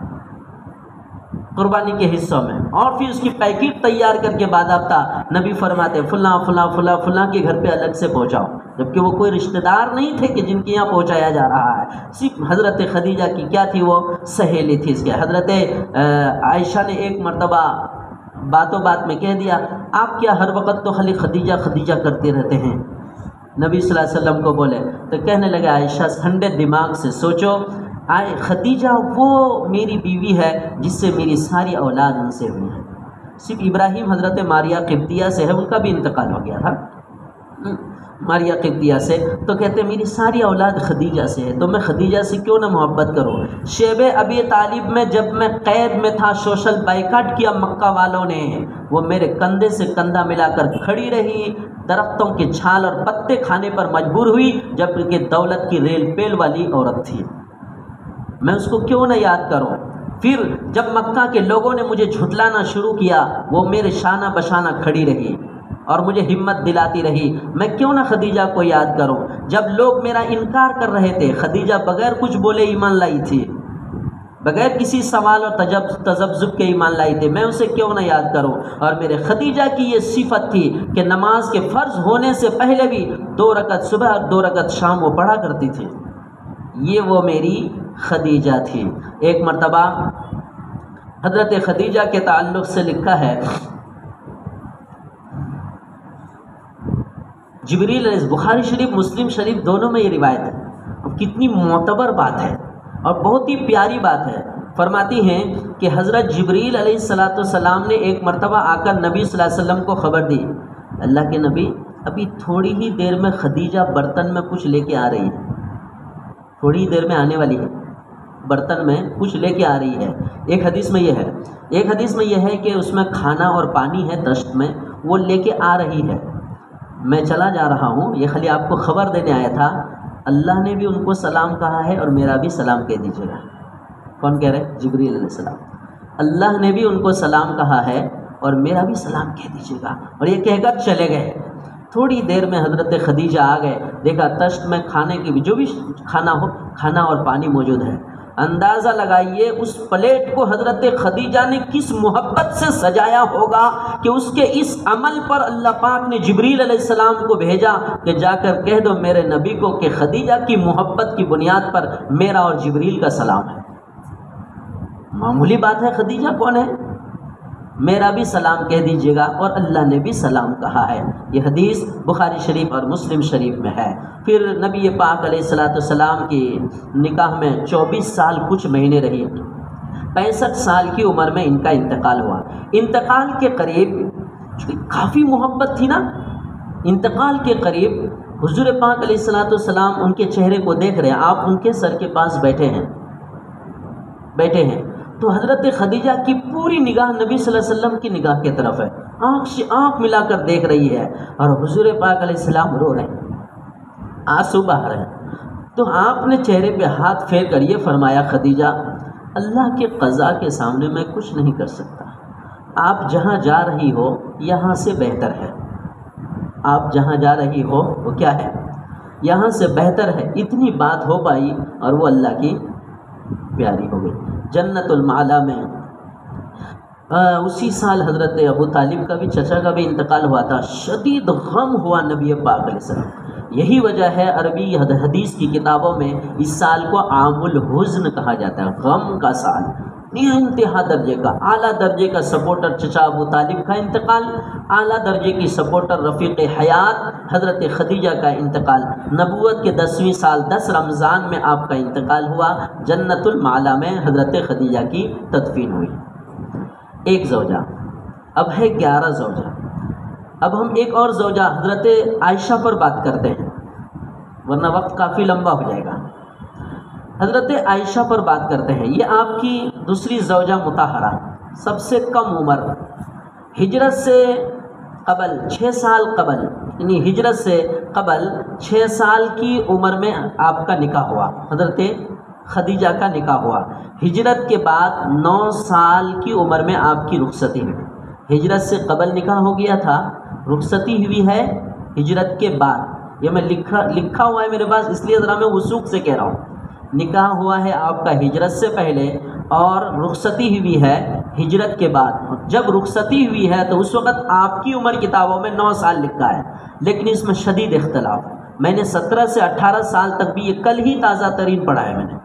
قربانی کے حصوں میں، اور پھر اس کی پیکٹ تیار کر کے باضابطہ نبی فرماتے فلاں فلاں فلاں فلاں کے گھر پہ الگ سے پہنچاؤ، جبکہ وہ کوئی رشتہ دار نہیں تھے کہ جن کے یہاں پہنچایا جا رہا ہے. صرف حضرت خدیجہ کی کیا تھی؟ وہ سہیلی تھی. اس کے حضرت عائشہ نے ایک مرتبہ باتوں بات میں کہہ دیا آپ کیا ہر وقت تو خالی خدیجہ خدیجہ کرتے رہتے ہیں؟ نبی صلی اللہ علیہ وسلم کو بولے تو کہنے لگے عائشہ ٹھنڈے دماغ سے سوچو، خدیجہ وہ میری بیوی ہے جس سے میری ساری اولاد ان سے ہوئی ہے. صرف ابراہیم حضرت ماریہ قبطیہ سے ہے، ان کا بھی انتقال ہو گیا تھا ماریہ قبطیہ سے، تو کہتے ہیں میری ساری اولاد خدیجہ سے ہے، تو میں خدیجہ سے کیوں نہ محبت کروں. شیب ابی طالب میں جب میں قید میں تھا، سوشل بائیکاٹ کیا مکہ والوں نے، وہ میرے کندھے سے کندھا ملا کر کھڑی رہی، درختوں کے چھال اور پتے کھانے پر مجبور ہوئی، جبکہ دولت کی ریل پیل والی عورت تھی. میں اس کو کیوں نہ یاد کروں. پھر جب مکہ کے لوگوں نے مجھے جھٹلانا شروع کیا، وہ میرے شانہ بشانہ کھڑی رہی اور مجھے ہمت دلاتی رہی. میں کیوں نہ خدیجہ کو یاد کروں. جب لوگ میرا انکار کر رہے تھے، خدیجہ بغیر کچھ بولے ایمان لائی تھی، بغیر کسی سوال اور تذبذب کے ایمان لائی تھی. میں اسے کیوں نہ یاد کروں. اور میرے خدیجہ کی یہ صفت تھی کہ نماز کے فرض ہونے سے پہلے بھی 2 رکعت صبح اور 2 رکعت شام وہ پڑھا کرتی تھی. یہ وہ میری خدیجہ تھی. ایک مرتبہ حضرت خدیجہ کے تعلق سے لکھا ہے، جبریل علیہ بخاری شریف مسلم شریف دونوں میں یہ روایت ہے. اب کتنی معتبر بات ہے اور بہت ہی پیاری بات ہے. فرماتی ہیں کہ حضرت جبریل علیہ السلام نے ایک مرتبہ آ کر نبی صلی اللہ علیہ وسلم کو خبر دی، اللہ کے نبی ابھی تھوڑی ہی دیر میں خدیجہ برتن میں کچھ لے کے آ رہی ہے، تھوڑی ہی دیر میں آنے والی ہے، برتن میں کچھ لے کے آ رہی ہے۔ ایک حدیث میں یہ ہے کہ اس میں کھانا اور پانی ہے دشت میں، وہ لے کے آ رہی ہے، میں چلا جا رہا ہوں، یہ خالی آپ کو خبر دینے آیا تھا، اللہ نے بھی ان کو سلام کہا ہے اور میرا بھی سلام کہہ دیجیے گا۔ کون کہہ رہے؟ جبریل علیہ السلام۔ اللہ نے بھی ان کو سلام کہا ہے اور میرا بھی سلام کہہ دیجیے گا، اور یہ کہہ کر چلے گئے۔ تھوڑی دیر میں حضرت خدیجہ آ گئے، دیکھا تشت میں کھانے کی جو بھی کھانا ہو، کھانا اور پانی موجود ہے۔ اندازہ لگائیے اس پلیٹ کو حضرت خدیجہ نے کس محبت سے سجایا ہوگا کہ اس کے اس عمل پر اللہ پاک نے جبریل علیہ السلام کو بھیجا کہ جا کر کہہ دو میرے نبی کو کہ خدیجہ کی محبت کی بنیاد پر میرا اور جبریل کا سلام ہے۔ معمولی بات ہے، خدیجہ کون ہے؟ میرا بھی سلام کہہ دیجیے گا، اور اللہ نے بھی سلام کہا ہے۔ یہ حدیث بخاری شریف اور مسلم شریف میں ہے۔ پھر نبی پاک علیہ السلام کی نکاح میں 24 سال کچھ مہینے رہی، 65 سال کی عمر میں ان کا انتقال ہوا۔ انتقال کے قریب کافی محبت تھی نا، انتقال کے قریب حضور پاک علیہ السلام ان کے چہرے کو دیکھ رہے ہیں، آپ ان کے سر کے پاس بیٹھے ہیں، تو حضرت خدیجہ کی پوری نگاہ نبی صلی اللہ علیہ وسلم کی نگاہ کی طرف ہے، آنکھ سے آنکھ ملا کر دیکھ رہی ہے، اور حضور پاک علیہ السلام رو رہے ہیں، آنسو بہا رہے ہیں۔ تو آپ نے چہرے پہ ہاتھ پھیر کر یہ فرمایا، خدیجہ اللہ کے قضاء کے سامنے میں کچھ نہیں کر سکتا، آپ جہاں جا رہی ہو یہاں سے بہتر ہے، آپ جہاں جا رہی ہو وہ کیا ہے؟ یہاں سے بہتر ہے۔ اتنی بات ہو پائی اور وہ اللہ کی پیاری ہو گئی۔ جنت المعلا میں اسی سال حضرت ابو طالب کا بھی، چچا کا بھی انتقال ہوا تھا، شدید غم ہوا نبی پاک علیہ السلام۔ یہی وجہ ہے عربی حدیث کی کتابوں میں اس سال کو عام الحزن کہا جاتا ہے، غم کا سال۔ انتہا درجے کا، اعلیٰ درجے کا سپورٹر چچا ابو طالب کا انتقال، اعلیٰ درجے کی سپورٹر رفیق حیات حضرت خدیجہ کا انتقال، نبوت کے 10ویں سال 10 رمضان میں آپ کا انتقال ہوا، جنت المعلا میں حضرت خدیجہ کی تدفین ہوئی۔ ایک زوجہ، اب ہے 11 زوجہ۔ اب ہم ایک اور زوجہ حضرت عائشہ پر بات کرتے ہیں، ورنہ وقت کافی لمبا ہو جائے گا۔ حضرت عائشہ پر بات کرتے ہیں، یہ آپ کی دوسری زوجہ مطہرہ، سب سے کم عمر، ہجرت سے قبل 6 سال قبل، یعنی ہجرت سے قبل 6 سال کی عمر میں آپ کا نکاح ہوا، حضرت خدیجہ کا نکاح ہوا۔ ہجرت کے بعد 9 سال کی عمر میں آپ کی رخصتی ہوئی۔ ہجرت سے قبل نکاح ہو گیا تھا، رخصتی ہوئی ہے ہجرت کے بعد۔ یہ میں لکھا ہوا ہے میرے پاس، اس لیے ذرا میں وثوق سے کہہ رہا ہوں۔ نکاح ہوا ہے آپ کا ہجرت سے پہلے اور رخصتی ہوئی ہے ہجرت کے بعد۔ جب رخصتی ہوئی ہے تو اس وقت آپ کی عمر کتابوں میں 9 سال لکھا ہے، لیکن اس میں شدید اختلاف۔ میں نے 17 سے 18 سال تک بھی، یہ کل ہی تازہ ترین پڑھا ہے میں نے۔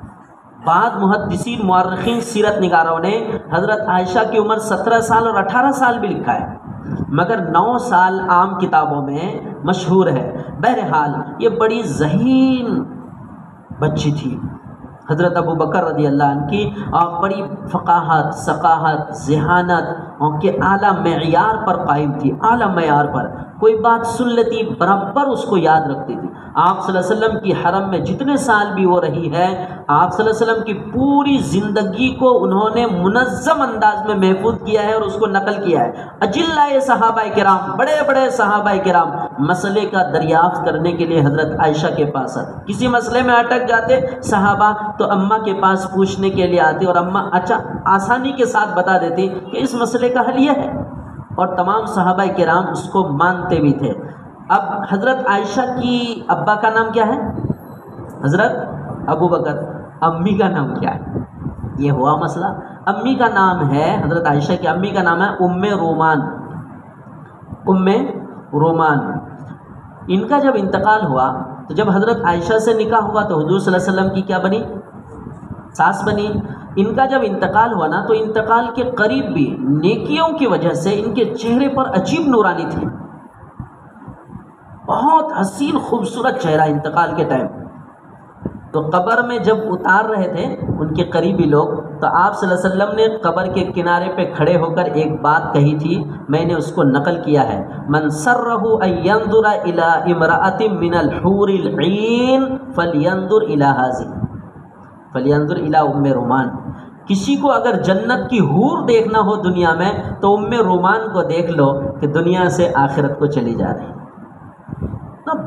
بعد محدثین مورخین سیرت نگاروں نے حضرت عائشہ کی عمر 17 سال اور 18 سال بھی لکھا ہے، مگر 9 سال عام کتابوں میں مشہور ہے۔ بہرحال یہ بڑی ذہین بچی تھی حضرت ابو بکر رضی اللہ عنہ کی، اور بڑی فقاہت، ثقافت، ذہانت کے اعلیٰ معیار پر قائم تھی، اعلیٰ معیار پر۔ کوئی بات سن لیتی برابر اس کو یاد رکھتی تھی۔ آپ صلی اللہ علیہ وسلم کی حرم میں جتنے سال بھی وہ رہی ہے، آپ صلی اللہ علیہ وسلم کی پوری زندگی کو انہوں نے منظم انداز میں محفوظ کیا ہے اور اس کو نقل کیا ہے۔ اجلائے صحابہ کرام، بڑے بڑے صحابہ کرام مسئلے کا دریافت کرنے کے لیے حضرت عائشہ کے پاس آتے، کسی مسئلے میں اٹک جاتے صحابہ تو اماں کے پاس پوچھنے کے لیے آتے، اور اماں آسانی کے ساتھ بتا دیتی کہ اس مسئلے کا حل یہ ہے، اور تمام صحابہ کرام اس کو مانتے بھی تھے۔ اب حضرت عائشہ کی ابا کا نام کیا ہے؟ حضرت ابو بکر۔ امی کا نام کیا ہے؟ یہ ہوا مسئلہ۔ امی کا نام ہے، حضرت عائشہ کی امی کا نام ہے ام رومان۔ ام رومان۔ ان کا جب انتقال ہوا تو جب حضرت عائشہ سے نکاح ہوا تو حضور صلی اللہ علیہ وسلم کی کیا بنی؟ ساس بنی۔ ان کا جب انتقال ہوا نا تو انتقال کے قریب بھی نیکیوں کی وجہ سے ان کے چہرے پر عجیب نورانی تھی، بہت حسین خوبصورت چہرہ انتقال کے ٹائم۔ تو قبر میں جب اتار رہے تھے ان کے قریبی لوگ تو آپ صلی اللہ علیہ وسلم نے قبر کے کنارے پہ کھڑے ہو کر ایک بات کہی تھی، میں نے اس کو نقل کیا ہے، من سرہ ان ينظر الى امرأة من الحور العین فلینظر الى هذه فلینظر الى ام رومان۔ کسی کو اگر جنت کی حور دیکھنا ہو دنیا میں تو ام رومان کو دیکھ لو کہ دنیا سے آخرت کو چلی جا رہی ہے۔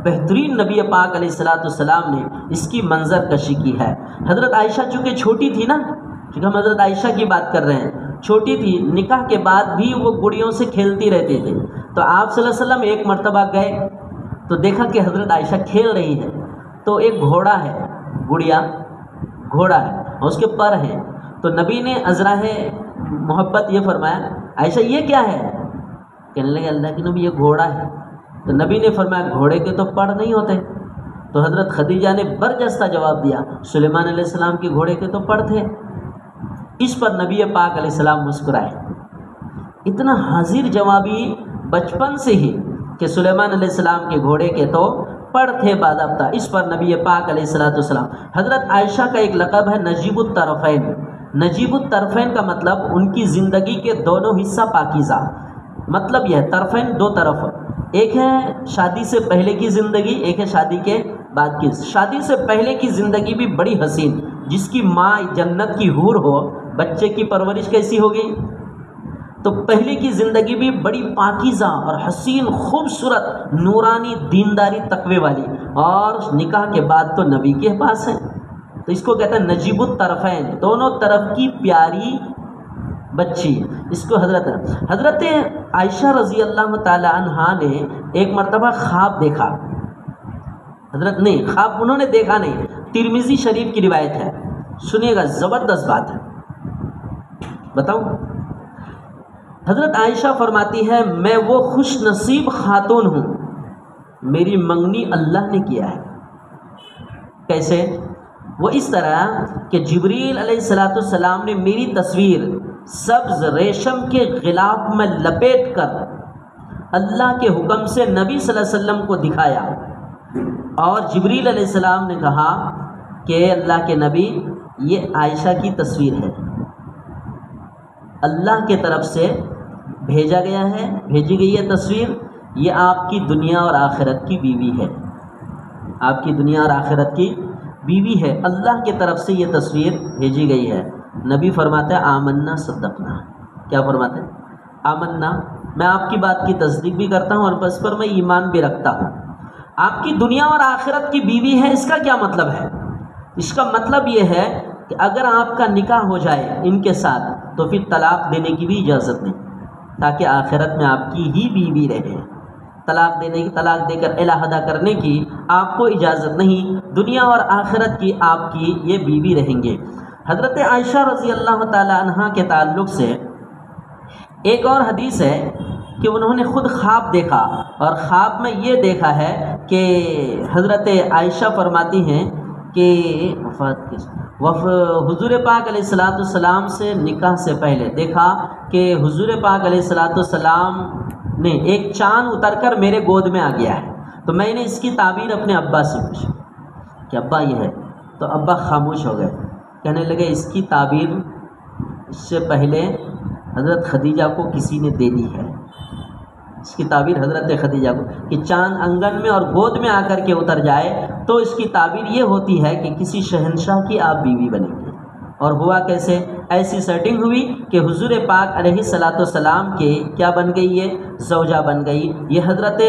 بہترین نبی پاک علیہ الصلوۃ والسلام نے اس کی منظر کشی کی ہے۔ حضرت عائشہ چونکہ چھوٹی تھی نا، چونکہ ہم حضرت عائشہ کی بات کر رہے ہیں، چھوٹی تھی، نکاح کے بعد بھی وہ گڑیوں سے کھیلتی رہتی تھی۔ تو آپ صلی اللہ علیہ وسلم ایک مرتبہ گئے تو دیکھا کہ حضرت عائشہ کھیل رہی ہے، تو ایک گھوڑا ہے، گڑیا گھوڑا ہے اور اس کے پر ہیں، تو نبی نے ازراہ محبت یہ فرمایا، عائشہ یہ کیا ہے؟ کہنے لگے اللہ کے نبی یہ گھوڑا ہے۔ تو نبی نے فرمایا گھوڑے کے تو پڑ نہیں ہوتے۔ تو حضرت خدیجہ نے برجستہ جواب دیا، سلیمان علیہ السلام کے گھوڑے کے تو پڑ تھے۔ اس پر نبی پاک علیہ السلام مسکرائے، اتنا حاضر جوابی بچپن سے ہی کہ سلیمان علیہ السلام کے گھوڑے کے تو پڑ تھے باضابطہ۔ اس پر نبی پاک علیہ السلام، حضرت عائشہ کا ایک لقب ہے نجیب الطرفین۔ نجیب الطرفین کا مطلب ان کی زندگی کے دونوں حصہ پاکیزہ، مطلب یہ ہے طرفین دو طرف، ایک ہے شادی سے پہلے کی زندگی، ایک ہے شادی کے بعد کی۔ شادی سے پہلے کی زندگی بھی بڑی حسین، جس کی ماں جنت کی حور ہو، بچے کی پرورش کیسی ہوگی؟ تو پہلے کی زندگی بھی بڑی پاکیزہ اور حسین، خوبصورت، نورانی، دینداری، تقوی والی، اور نکاح کے بعد تو نبی کے پاس ہے۔ تو اس کو کہتے ہیں نجیب الطرفین، دونوں طرف کی پیاری بچی۔ اس کو حضرت عائشہ رضی اللہ تعالی عنہا نے ایک مرتبہ خواب دیکھا، خواب انہوں نے دیکھا نہیں، ترمذی شریف کی روایت ہے، سنیے گا، زبردست بات ہے، بتاؤں۔ حضرت عائشہ فرماتی ہے میں وہ خوش نصیب خاتون ہوں، میری منگنی اللہ نے کیا ہے۔ کیسے؟ وہ اس طرح کہ جبریل علیہ السلام نے میری تصویر سبز ریشم کے غلاف میں لپیٹ کر اللہ کے حکم سے نبی صلی اللہ علیہ وسلم کو دکھایا، اور جبریل علیہ السلام نے کہا کہ اللہ کے نبی یہ عائشہ کی تصویر ہے، اللہ کے طرف سے بھیجی گئی ہے تصویر، یہ آپ کی دنیا اور آخرت کی بیوی ہے، آپ کی دنیا اور آخرت کی بیوی ہے، اللہ کی طرف سے یہ تصویر بھیجی گئی ہے۔ نبی فرماتے ہیں آمنا صدقنا، کیا فرماتے ہیں؟ آمنا، میں آپ کی بات کی تصدیق بھی کرتا ہوں اور بس پر میں ایمان بھی رکھتا ہوں۔ آپ کی دنیا اور آخرت کی بیوی ہے، اس کا کیا مطلب ہے؟ اس کا مطلب یہ ہے کہ اگر آپ کا نکاح ہو جائے ان کے ساتھ تو پھر طلاق دینے کی بھی اجازت نہیں، تاکہ آخرت میں آپ کی ہی بیوی رہے۔ طلاق دے کر علیحدہ کرنے کی آپ کو اجازت نہیں، دنیا اور آخرت کی آپ کی یہ بیوی رہیں گے۔ حضرت عائشہ رضی اللہ تعالی عنہا کے تعلق سے ایک اور حدیث ہے کہ انہوں نے خود خواب دیکھا، اور خواب میں یہ دیکھا ہے کہ حضرت عائشہ فرماتی ہیں کہ حضور پاک علیہ السلام سے نکاح سے پہلے دیکھا کہ حضور پاک علیہ السلام نے ایک چاند اتر کر میرے گود میں آ گیا ہے، تو میں نے اس کی تعبیر اپنے ابا سے پوچھی کہ ابا یہ ہے، تو ابا خاموش ہو گئے، کہنے لگے اس کی تعبیر اس سے پہلے حضرت خدیجہ کو کسی نے دے دی ہے، اس کی تعبیر حضرت خدیجہ کو، کہ چاند انگن میں اور گود میں آ کر کے اتر جائے تو اس کی تعبیر یہ ہوتی ہے کہ کسی شہنشاہ کی آپ بیوی بنیں گے۔ اور ہوا کیسے؟ ایسی سیٹنگ ہوئی کہ حضور پاک علیہ السلام کے کیا بن گئی، یہ زوجہ بن گئی۔ یہ حضرت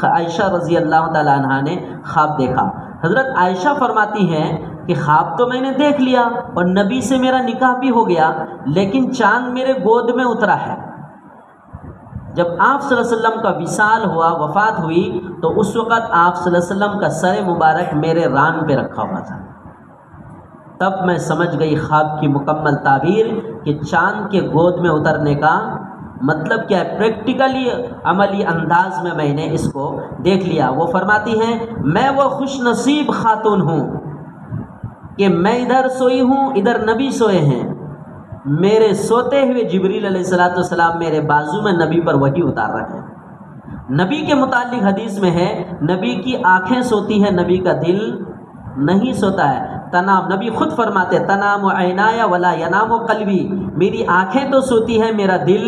عائشہ رضی اللہ تعالی عنہا نے خواب دیکھا۔ حضرت عائشہ فرماتی ہیں کہ خواب تو میں نے دیکھ لیا اور نبی سے میرا نکاح بھی ہو گیا، لیکن چاند میرے گود میں اترا ہے۔ جب آپ صلی اللہ علیہ وسلم کا وصال ہوا، وفات ہوئی، تو اس وقت آپ صلی اللہ علیہ وسلم کا سر مبارک میرے ران پہ رکھا ہوا تھا۔ تب میں سمجھ گئی خواب کی مکمل تعبیر کہ چاند کے گود میں اترنے کا مطلب کیا ہے، پریکٹیکلی عملی انداز میں نے اس کو دیکھ لیا۔ وہ فرماتی ہیں میں وہ خوش نصیب خاتون ہوں کہ میں ادھر سوئی ہوں، ادھر نبی سوئے ہیں، میرے سوتے ہوئے جبریل علیہ السلام میرے بازو میں نبی پر وحی اتار رہے ہیں۔ نبی کے متعلق حدیث میں ہے نبی کی آنکھیں سوتی ہیں، نبی کا دل نہیں سوتا ہے۔ تنام، نبی خود فرماتے تنام عینایا ولا ینام قلبی، میری آنکھیں تو سوتی ہیں میرا دل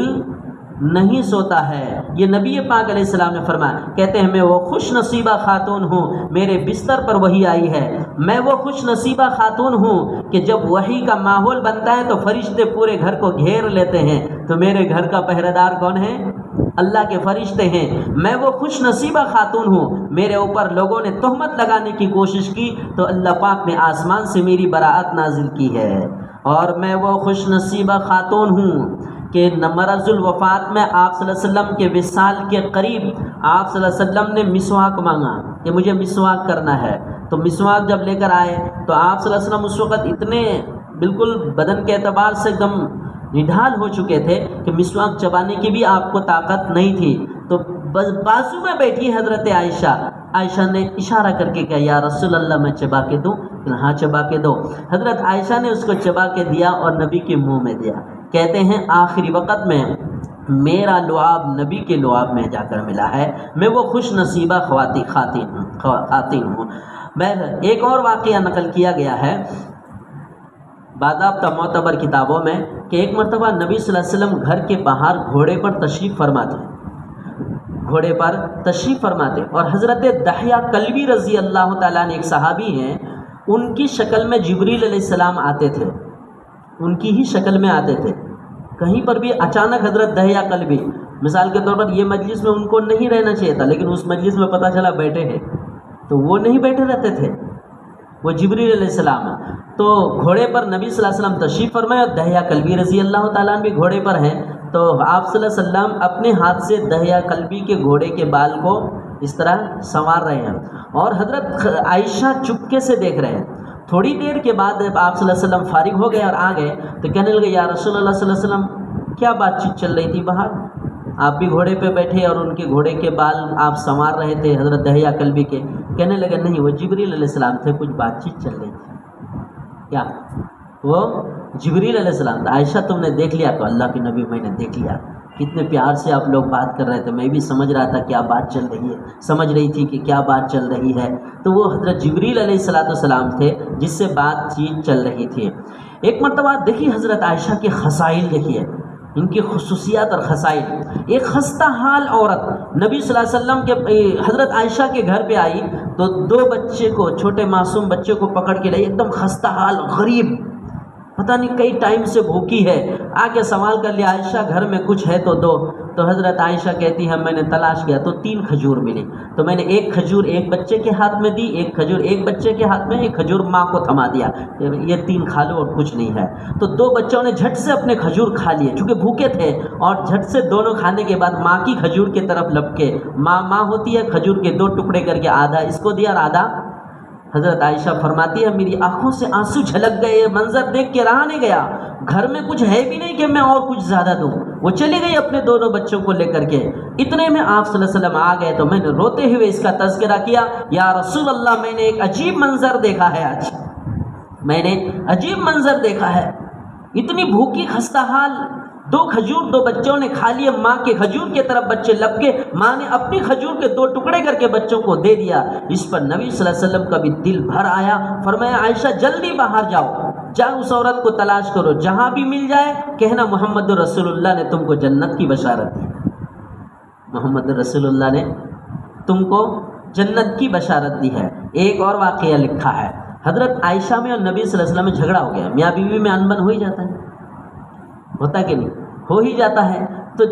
نہیں سوتا ہے۔ یہ نبی پاک علیہ السلام نے فرمایا، کہتے ہیں میں وہ خوش نصیبہ خاتون ہوں میرے بستر پر وحی آئی ہے، میں وہ خوش نصیبہ خاتون ہوں کہ جب وحی کا ماحول بنتا ہے تو فرشتے پورے گھر کو گھیر لیتے ہیں، تو میرے گھر کا پہرے دار کون ہے؟ اللہ کے فرشتے ہیں۔ میں وہ خوش نصیبہ خاتون ہوں، میرے اوپر لوگوں نے تہمت لگانے کی کوشش کی تو اللہ پاک نے آسمان سے میری براءت نازل کی ہے، اور میں وہ خوش نصیبہ خاتون ہوں کہ مرض الوفات میں آپ صلی اللہ علیہ وسلم کے وصال کے قریب آپ صلی اللہ علیہ وسلم نے مسواک مانگا کہ مجھے مسواک کرنا ہے، تو مسواک جب لے کر آئے تو آپ صلی اللہ علیہ وسلم اس وقت اتنے بالکل بدن کے اعتبار سے ایک دم نڈھال ہو چکے تھے کہ مسواک چبانے کی بھی آپ کو طاقت نہیں تھی، تو بس بازو میں بیٹھی حضرت عائشہ نے اشارہ کر کے کہا یا رسول اللہ میں چبا کے دوں؟ ہاں چبا کے دو۔ حضرت عائشہ نے اس کو چبا کے دیا اور نبی کے منہ میں دیا۔ کہتے ہیں آخری وقت میں میرا لعاب نبی کے لعاب میں جا کر ملا ہے، میں وہ خوش نصیبہ خواتین ہوں۔ ایک اور واقعہ نقل کیا گیا ہے باضابطہ معتبر کتابوں میں کہ ایک مرتبہ نبی صلی اللہ علیہ وسلم گھر کے باہر گھوڑے پر تشریف فرماتے اور حضرت دحیہ کلبی رضی اللہ تعالیٰ نے ایک صحابی ہیں، ان کی شکل میں جبریل علیہ السلام آتے تھے، ان کی ہی شکل میں آتے تھے۔ کہیں پر بھی اچانک حضرت دحیہ کلبی، مثال کے طور پر یہ مجلس میں ان کو نہیں رہنا چاہیے تھا، لیکن اس مجلس میں پتہ چلا بیٹھے ہیں، تو وہ نہیں بیٹھے رہتے تھے، وہ جبریل علیہ السلام ہیں۔ تو گھوڑے پر نبی صلی اللہ علیہ وسلم تشریف فرمائے اور دحیہ کلبی رضی اللہ تعالیٰ عنہ بھی گھوڑے پر ہیں، تو آپ صلی اللہ علیہ وسلم اپنے ہاتھ سے دحیہ کلبی کے گھوڑے کے بال کو اس طرح سنوار رہے ہیں، اور حضرت عائشہ چپکے سے دیکھ رہے ہیں۔ تھوڑی دیر کے بعد جب آپ صلی اللہ علیہ وسلم فارغ ہو گئے اور آ گئے تو کہنے لگے یا رسول اللہ صلی اللہ علیہ وسلم کیا بات چیت چل رہی تھی باہر؟ آپ بھی گھوڑے پہ بیٹھے اور ان کے گھوڑے کے بال آپ سنوار رہے تھے حضرت دحیہ کلبی کے۔ کہنے لگے نہیں، وہ جبریل علیہ السلام تھے، کچھ بات چیت چل رہی تھی۔ کیا؟ وہ جبریل علیہ السلام تھا۔ عائشہ تم نے دیکھ لیا؟ تو اللہ کے نبی میں نے دیکھ لیا، کتنے پیار سے آپ لوگ بات کر رہے تھے، میں بھی سمجھ رہا تھا کیا بات چل رہی ہے، سمجھ رہی تھی کہ کیا بات چل رہی ہے۔ تو وہ حضرت جبریل علیہ السلام تھے جس سے بات چیت چل رہی تھی۔ ایک مرتبہ دیکھیے حضرت عائشہ کے خصائل، دیکھیے ان کی خصوصیات اور خصائل۔ ایک خستہ حال عورت نبی صلی اللہ علیہ وسلم کے حضرت عائشہ کے گھر پہ آئی تو دو بچے کو، چھوٹے معصوم بچے کو پکڑ کے لائی، ایک دم خستہ حال، غریب، پتہ نہیں کئی ٹائم سے بھوکی ہے۔ آ کے سوال کر لیا عائشہ گھر میں کچھ ہے تو دو۔ تو حضرت عائشہ کہتی ہے میں نے تلاش کیا تو 3 کھجور ملی، تو میں نے ایک کھجور ایک بچے کے ہاتھ میں دی، ایک کھجور ایک بچے کے ہاتھ میں، ایک کھجور ماں کو تھما دیا، یہ 3 کھا لو اور کچھ نہیں ہے۔ تو 2 بچوں نے جھٹ سے اپنے کھجور کھا لیے چونکہ بھوکے تھے، اور جھٹ سے دونوں کھانے کے بعد ماں کی کھجور کی طرف لپکے۔ ماں ہوتی ہے، کھجور کے 2 ٹکڑے کر کے آدھا اس کو دیا اور آدھا۔ حضرت عائشہ فرماتی ہے میری آنکھوں سے آنسو جھلک گئے، یہ منظر دیکھ کے رہا نہیں گیا، گھر میں کچھ ہے بھی نہیں کہ میں اور کچھ زیادہ دوں۔ وہ چلی گئی اپنے دونوں بچوں کو لے کر کے۔ اتنے میں آپ صلی اللہ علیہ وسلم آ گئے تو میں نے روتے ہوئے اس کا تذکرہ کیا، یا رسول اللہ میں نے ایک عجیب منظر دیکھا ہے، آج میں نے عجیب منظر دیکھا ہے، اتنی بھوکی خستہ حال، 2 کھجور 2 بچوں نے کھا لیے، ماں کے کھجور کی طرف بچے لپکے، ماں نے اپنی کھجور کے 2 ٹکڑے کر کے بچوں کو دے دیا۔ اس پر نبی صلی اللہ علیہ وسلم کا بھی دل بھر آیا، فرمایا عائشہ جلدی باہر جاؤ اس عورت کو تلاش کرو، جہاں بھی مل جائے کہنا محمد رسول اللہ نے تم کو جنت کی بشارت دی، محمد رسول اللہ نے تم کو جنت کی بشارت دی ہے۔ ایک اور واقعہ لکھا ہے، حضرت عائشہ میں اور نبی صلی اللہ علیہ وسلم میں جھگڑا ہو گیا، میاں بیوی میں انبن ہو ہی جاتا ہے، ہوتا کہ نہیں؟ ہو ہی جاتا ہے۔ تو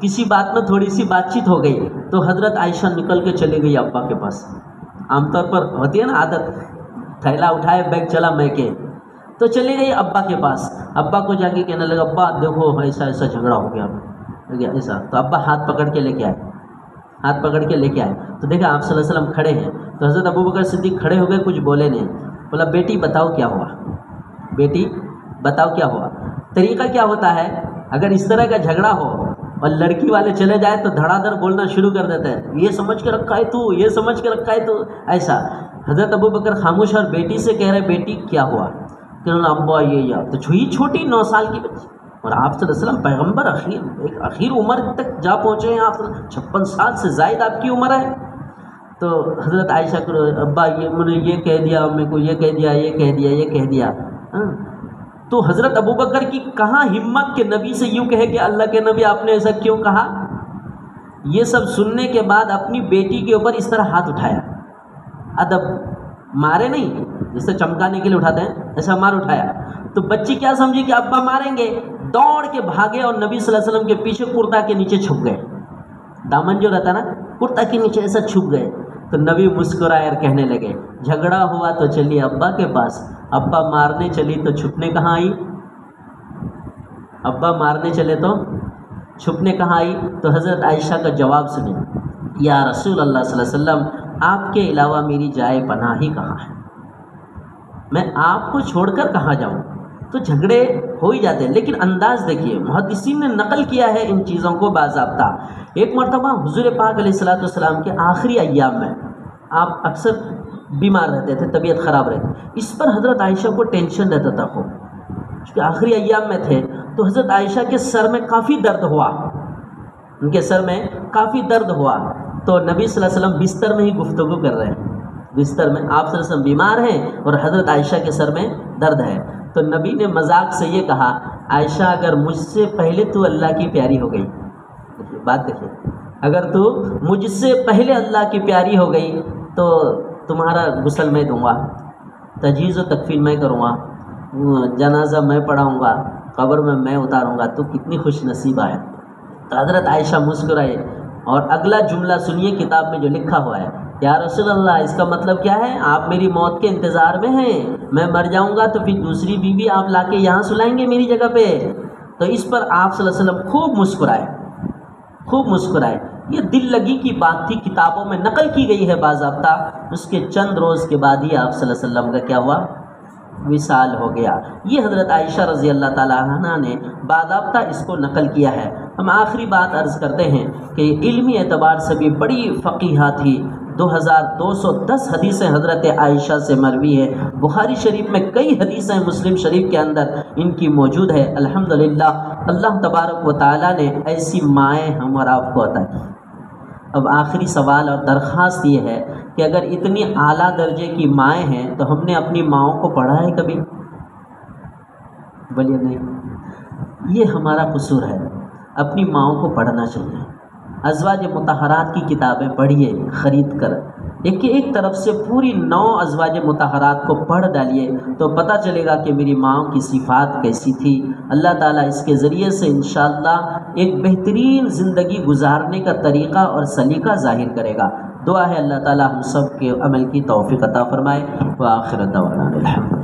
کسی بات میں تھوڑی سی بات چیت ہو گئی تو حضرت عائشہ نکل کے چلی گئی ابا کے پاس، عام طور پر ہوتی ہے نا عادت، تھیلا اٹھائے بیگ چلا میکے، تو چلی گئی ابا کے پاس، ابا کو جا کے کہنے لگا ابا دیکھو ایسا جھگڑا ہو گیا ایسا، تو ابا ہاتھ پکڑ کے لے کے آئے، تو دیکھا آپ صلی اللہ علیہ وسلم کھڑے ہیں، تو حضرت ابوبکر صدیق کھڑے ہو گئے، کچھ بولے نہیں، بولا بیٹی بتاؤ کیا ہوا، بیٹی بتاؤ کیا ہوا۔ طریقہ کیا ہوتا ہے اگر اس طرح کا جھگڑا ہو اور لڑکی والے چلے جائے تو دھڑا دھڑ بولنا شروع کر دیتے ہیں، یہ سمجھ کے رکھا ہے تو، یہ سمجھ کے رکھا ہے تو، ایسا۔ حضرت ابوبکر خاموش اور بیٹی سے کہہ رہے بیٹی کیا ہوا، کہنا ابا یہ تو چھوٹی 9 سال کی بچی، اور آپ صلی اللہ علیہ وسلم پیغمبر اخیر عمر تک جا پہنچے ہیں، آپ 56 سال سے زائد آپ کی عمر ہے، تو حضرت عائشہ کو ابا انہوں نے یہ کہہ دیا، امی کو یہ کہہ دیا، یہ کہہ دیا، یہ کہہ دیا. تو حضرت ابوبکر کی کہاں ہمت کہ نبی سے یوں کہے کہ اللہ کے نبی آپ نے ایسا کیوں کہا. یہ سب سننے کے بعد اپنی بیٹی کے اوپر اس طرح ہاتھ اٹھایا. ادب، مارے نہیں، جسے چمکانے کے لیے اٹھاتے ہیں ایسا مار اٹھایا. تو بچی کیا سمجھی کہ ابا ماریں گے، دوڑ کے بھاگے اور نبی صلی اللہ علیہ وسلم کے پیچھے کرتا کے نیچے چھپ گئے. دامن جو رہتا نا کرتا کے نیچے ایسا چھپ گئے. تو نبی مسکرائے اور کہنے لگے جھگڑا ہوا تو چلی ابا کے پاس، ابا مارنے چلی تو چھپنے کہاں آئی؟ ابا مارنے چلے تو چھپنے کہاں آئی؟ تو حضرت عائشہ کا جواب سنیں، یا رسول اللہ صلی اللہ علیہ وسلم آپ کے علاوہ میری جائے پناہ ہی کہاں ہے، میں آپ کو چھوڑ کر کہاں جاؤں. تو جھگڑے ہو ہی جاتے ہیں، لیکن انداز دیکھیے محدثین نے نقل کیا ہے ان چیزوں کو باضابطہ. ایک مرتبہ حضور پاک علیہ الصلوۃ والسلام کے آخری ایام میں آپ اکثر بیمار رہتے تھے، طبیعت خراب رہتی، اس پر حضرت عائشہ کو ٹینشن رہتا تھا خوب، کیونکہ آخری ایام میں تھے. تو حضرت عائشہ کے سر میں کافی درد ہوا، ان کے سر میں کافی درد ہوا. تو نبی صلی اللہ علیہ وسلم بستر میں ہی گفتگو کر رہے ہیں، بستر میں آپ صلی اللہ علیہ وسلم بیمار ہیں اور حضرت عائشہ کے سر میں درد ہے. تو نبی نے مذاق سے یہ کہا عائشہ اگر مجھ سے پہلے تو اللہ کی پیاری ہو گئی، بات دیکھیے، اگر تو مجھ سے پہلے اللہ کی پیاری ہو گئی تو تمہارا غسل میں دوں گا، تجہیز و تکفین میں کروں گا، جنازہ میں پڑھاؤں گا، قبر میں میں اتاروں گا، تو کتنی خوش نصیبہ ہے. تو حضرت عائشہ مسکرائے اور اگلا جملہ سنیے کتاب میں جو لکھا ہوا ہے، یا رسول اللہ اس کا مطلب کیا ہے؟ آپ میری موت کے انتظار میں ہیں، میں مر جاؤں گا تو پھر دوسری بیوی آپ لا کے یہاں سلائیں گے میری جگہ پہ. تو اس پر آپ صلی اللہ علیہ وسلم خوب مسکرائے، خوب مسکرائے. یہ دل لگی کی بات تھی، کتابوں میں نقل کی گئی ہے باضابطہ. اس کے چند روز کے بعد ہی آپ صلی اللہ علیہ وسلم کا کیا ہوا؟ وصال ہو گیا. یہ حضرت عائشہ رضی اللہ تعالیٰ عنہ نے باضابطہ اس کو نقل کیا ہے. ہم آخری بات عرض کرتے ہیں کہ علمی اعتبار سے بھی بڑی فقیہہ تھی. 2210 حدیثیں حضرت عائشہ سے مروی ہے. بخاری شریف میں کئی حدیثیں مسلم شریف کے اندر ان کی موجود ہے. الحمدللہ اللہ تبارک و تعالیٰ نے ایسی مائیں ہم اور آپ کو عطا کی. اب آخری سوال اور درخواست یہ ہے کہ اگر اتنی اعلیٰ درجے کی مائیں ہیں تو ہم نے اپنی ماؤں کو پڑھا ہے کبھی؟ بولیے نہیں. یہ ہمارا قصور ہے، اپنی ماؤں کو پڑھنا چاہیے. ازواج مطہرات کی کتابیں پڑھیے خرید کر، ایک طرف سے پوری 9 ازواج مطہرات کو پڑھ ڈالیے تو پتہ چلے گا کہ میری ماں کی صفات کیسی تھی. اللہ تعالیٰ اس کے ذریعے سے انشاءاللہ ایک بہترین زندگی گزارنے کا طریقہ اور سلیقہ ظاہر کرے گا. دعا ہے اللہ تعالیٰ ہم سب کے عمل کی توفیق عطا فرمائے. وآخر دعوانا الحمد.